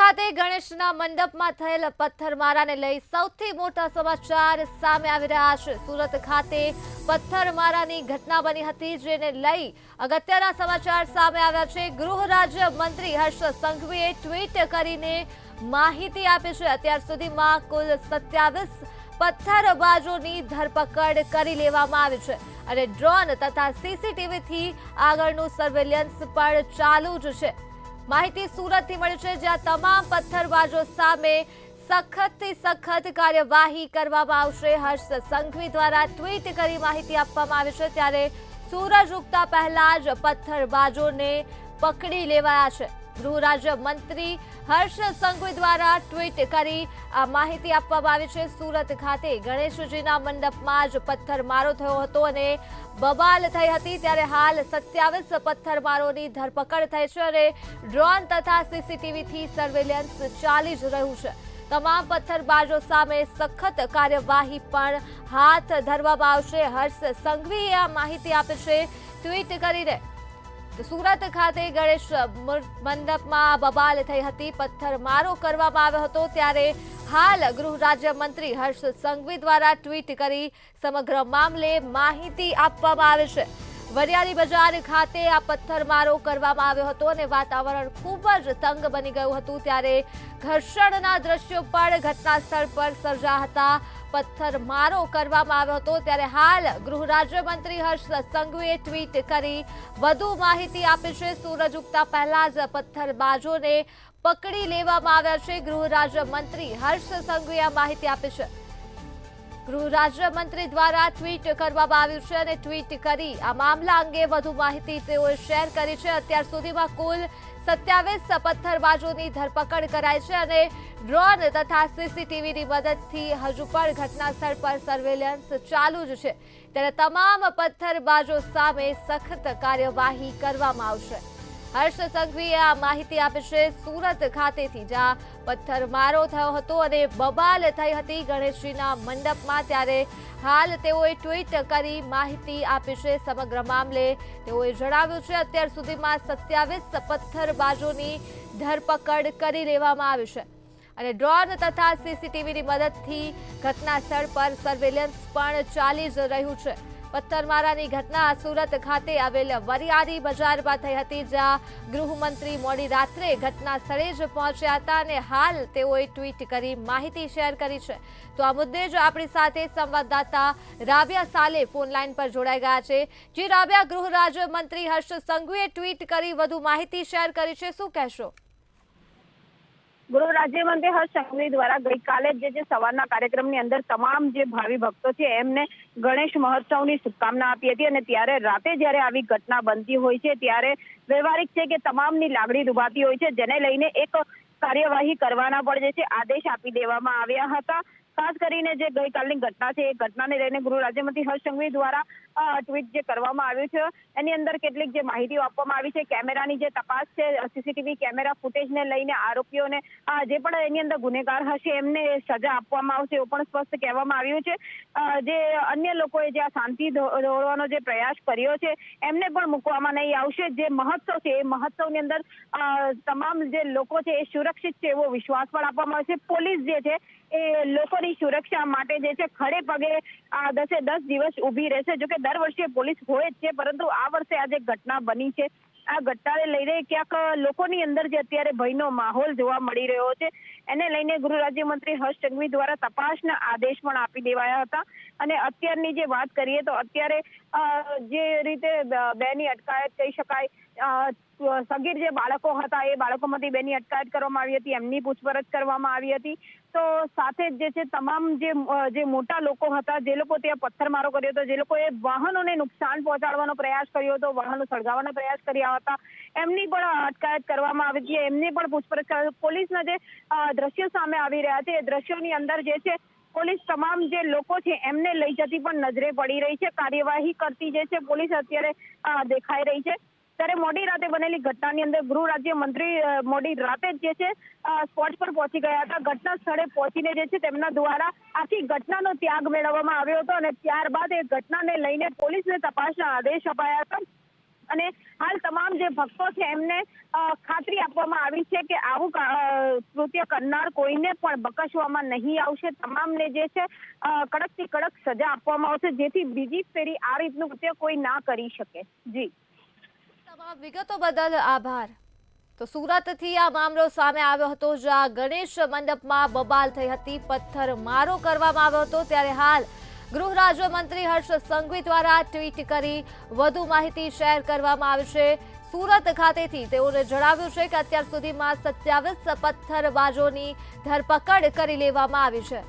ખાતે ગણેશના મંડપમાં થયેલ પથ્થરમારાને લઈ સૌથી મોટા સમાચાર સામે આવી રહ્યા છે। સુરત ખાતે પથ્થરમારાની ઘટના બની હતી, જેને લઈ અગત્યના સમાચાર સામે આવ્યા છે। ગૃહ રાજ્ય મંત્રી હર્ષ સંઘવીએ ટ્વીટ કરીને માહિતી આપી છે। અત્યાર સુધીમાં કુલ 27 પથ્થરબાજોની ધરપકડ કરી લેવામાં આવી છે અને ડ્રોન તથા સીસીટીવીથી આગળનું સર્વેલન્સ પણ ચાલુ જ છે। માહિતી સુરતથી મળી છે, જ્યાં તમામ પથ્થરબાજો સામે સખતથી સખત કાર્યવાહી કરવામાં આવશે। હર્ષ સંઘવી દ્વારા ટ્વીટ કરી માહિતી આપવામાં આવી છે, ત્યારે સૂરજ ઉગતા પહેલા જ પથ્થરબાજોને પકડી લેવાયા છે। ગૃહ રાજ્ય મંત્રી હર્ષ સંઘવી દ્વારા ટ્વીટ કરી આ માહિતી આપવામાં આવી છે। સુરત ખાતે ગણેશજીના મંડપમાં જ પથ્થરમારો થયો હતો અને બબાલ થઈ હતી, ત્યારે હાલ 27 પથ્થરમારોની ધરપકડ થઈ છે અને ડ્રોન તથા સીસીટીવીથી સર્વેલન્સ ચાલી જ રહ્યું છે। તમામ પથ્થરબાજો સામે સખત કાર્યવાહી પણ હાથ ધરવામાં આવશે। હર્ષ સંઘવીએ આ માહિતી આપી છે ટ્વીટ કરીને। સુરત ખાતે ગણેશ મંડપમાં બબાલ થઈ હતી, પથ્થરમારો કરવામાં આવ્યો હતો, ત્યારે હાલ ગૃહ રાજ્ય મંત્રી હર્ષ સંઘવી દ્વારા ટ્વીટ કરી સમગ્ર મામલે માહિતી આપવામાં આવે છે। વરિયાળી બજાર ખાતે આ પથ્થરમારો કરવામાં આવ્યો હતો અને વાતાવરણ ખૂબ જ તંગ બની ગયું હતું, ત્યારે ઘર્ષણના દ્રશ્યો પણ ઘટના સ્થળ પર સર્જાયા હતા। પથ્થરમારો કરવામાં આવ્યો હતો, ત્યારે હાલ ગૃહ રાજ્યમંત્રી હર્ષ સંઘવીએ ટ્વીટ કરી વધુ માહિતી આપી છે। સૂરજ ઉગતા પહેલા જ પથ્થરબાજોને પકડી લેવામાં આવ્યા છે। ગૃહ રાજ્યમંત્રી હર્ષ સંઘવીએ આ માહિતી આપી છે। ગૃહ રાજ્યમંત્રી દ્વારા ટ્વીટ કરવામાં આવ્યું છે અને ટ્વીટ કરી આ મામલા અંગે વધુ માહિતી તેઓએ શેર કરી છે। અત્યાર સુધીમાં કુલ 27 પથ્થરબાજોની ધરપકડ કરાઈ છે અને ડ્રોન તથા સીસીટીવીની મદદથી હજુ પણ ઘટના સ્થળ પર સર્વેલન્સ ચાલુ જ છે, ત્યારે તમામ પથ્થરબાજો સામે સખત કાર્યવાહી કરવામાં આવશે। હર્ષ સંઘવીએ આ માહિતી આપી છે સુરત ખાતેથી, જ્યાં પથ્થરમારો થયો હતો અને બબાલ થઈ હતી ગણેશજીના મંડપમાં, ત્યારે હાલ તેઓએ ટ્વીટ કરી માહિતી આપી છે। સમગ્ર મામલે તેઓએ જણાવ્યું છે અત્યાર સુધીમાં 27 પથ્થરબાજોની ધરપકડ કરી લેવામાં આવી છે અને ડ્રોન તથા સીસીટીવીની મદદથી ઘટના સ્થળ પર સર્વેલન્સ પણ ચાલી જ રહ્યું છે। પથ્થરમારાની ઘટના સુરત ખાતે આવેલ વરિયાળી બજારમાં થઈ હતી, જ્યાં ગૃહમંત્રી મોડી રાત્રે ઘટના સ્થળે જ પહોંચ્યા હતા અને હાલ તેઓએ ટ્વીટ કરી માહિતી શેર કરી છે। તો આ મુદ્દે જ આપણી સાથે સંવાદદાતા રાબિયા સાલે ફોનલાઈન પર જોડાઈ ગયા છે। જી રાબિયા, ગૃહ રાજ્યમંત્રી હર્ષ સંઘવીએ ટ્વીટ કરી વધુ માહિતી શેર કરી છે, શું કહેશો? ગૃહ રાજ્યમંત્રી હર્ષ સંઘવી દ્વારા ગઈકાલે જે સવારના કાર્યક્રમની અંદર તમામ જે ભાવિ ભક્તો છે એમને ગણેશ મહોત્સવની શુભકામના આપી હતી અને ત્યારે રાતે જ્યારે આવી ઘટના બનતી હોય છે ત્યારે વ્યવહારિક છે કે તમામની લાગણી દુભાતી હોય છે, જેને લઈને એક કાર્યવાહી કરવાના પણ જે છે આદેશ આપી દેવામાં આવ્યા હતા। ખાસ કરીને જે ગઈકાલની ઘટના છે એ ઘટનાને લઈને ગૃહ રાજ્યમંત્રી હર્ષ સંઘવી દ્વારા ટ્વીટ જે કરવામાં આવ્યું છે એની અંદર કેટલીક જે માહિતીઓ આપવામાં આવી છે, કેમેરાની જે તપાસ છે, સીસીટીવી કેમેરા ફૂટેજને લઈને આરોપીઓને જે પણ એની અંદર ગુનેગાર હશે એમને સજા આપવામાં આવશે એવું પણ સ્પષ્ટ કહેવામાં આવ્યું છે। જે અન્ય લોકોએ જે આ શાંતિ દોરવાનો જે પ્રયાસ કર્યો છે એમને પણ મૂકવામાં નહીં આવશે। જે મહોત્સવ છે એ મહોત્સવની અંદર તમામ જે લોકો છે એ સુરક્ષિત છે એવો વિશ્વાસ પણ આપવામાં આવશે। પોલીસ જે છે એ લોકોની સુરક્ષા માટે જે છે ખડે પગે 10 દિવસ ઊભી રહેશે। જોકે દર વર્ષે પોલીસ હોય જ છે, પરંતુ આ વર્ષે આ જે ઘટના બની છે આ ઘટનાને લઈને ક્યાંક લોકોની અંદર જે અત્યારે ભયનો માહોલ જોવા મળી રહ્યો છે એને લઈને ગૃહ રાજ્યમંત્રી હર્ષ સંઘવી દ્વારા તપાસના આદેશ પણ આપી દેવાયા હતા। અને અત્યારની જે વાત કરીએ તો અત્યારે જે રીતે બેની અટકાયત કહી શકાય, સગીર જે બાળકો હતા એ બાળકોમાંથી બેની અટકાયત કરવામાં આવી હતી, એમની પૂછપરછ કરવામાં આવી હતી। તો સાથે જ જે છે તમામ જે મોટા લોકો હતા, જે લોકો ત્યાં પથ્થરમારો કર્યો હતો, જે લોકોએ વાહનોને નુકસાન પહોંચાડવાનો પ્રયાસ કર્યો હતો, વાહનો સળગાવવાનો પ્રયાસ કર્યા હતા, એમની પણ અટકાયત કરવામાં આવી હતી, એમની પણ પૂછપરછ કરી। પોલીસના જે દ્રશ્યો સામે આવી રહ્યા છે એ દ્રશ્યોની અંદર જે છે પોલીસ તમામ જે લોકો છે એમને લઈ જતી પણ નજરે પડી રહી છે। કાર્યવાહી કરતી જે છે પોલીસ અત્યારે દેખાઈ રહી છે। ત્યારે મોડી રાતે બનેલી ઘટનાની અંદર ગૃહ રાજ્યમંત્રી મોડી રાતે જ જે છે સ્પોટ પર પહોંચી ગયા હતા। ઘટના સ્થળે પહોંચીને જે છે તેમના દ્વારા આખી ઘટનાનો ત્યાગ મેળવવામાં આવ્યો હતો અને ત્યારબાદ એ ઘટનાને લઈને પોલીસને તપાસના આદેશ અપાયા હતા। અને હાલ તમામ જે ભક્તો છે એમને ખાતરી આપવામાં આવી છે કે આવું કૃત્ય કરનાર કોઈને પણ બક્ષવામાં નહીં આવશે. તમામને જે છે કડકથી કડક સજા આપવામાં આવશે, જેથી બીજી ફેરી આ રીતનું કૃત્ય કોઈ ના કરી શકે. જી, તમામ વિગતો બદલ આભાર. તો સુરતથી આ મામલો સામે આવ્યો હતો, જ્યાં ગણેશ મંડપમાં બબાલ થઈ હતી, પથ્થરમારો કરવામાં આવ્યો હતો. ત્યારે હાલ ગૃહ રાજ્યમંત્રી હર્ષ સંઘવી દ્વારા ટ્વીટ કરી વધુ માહિતી શેર કરવામાં આવી છે. સુરત ખાતેથી તેઓને જણાવ્યું છે કે અત્યાર સુધીમાં 27 પથ્થરબાજોની ધરપકડ કરી લેવામાં આવી છે.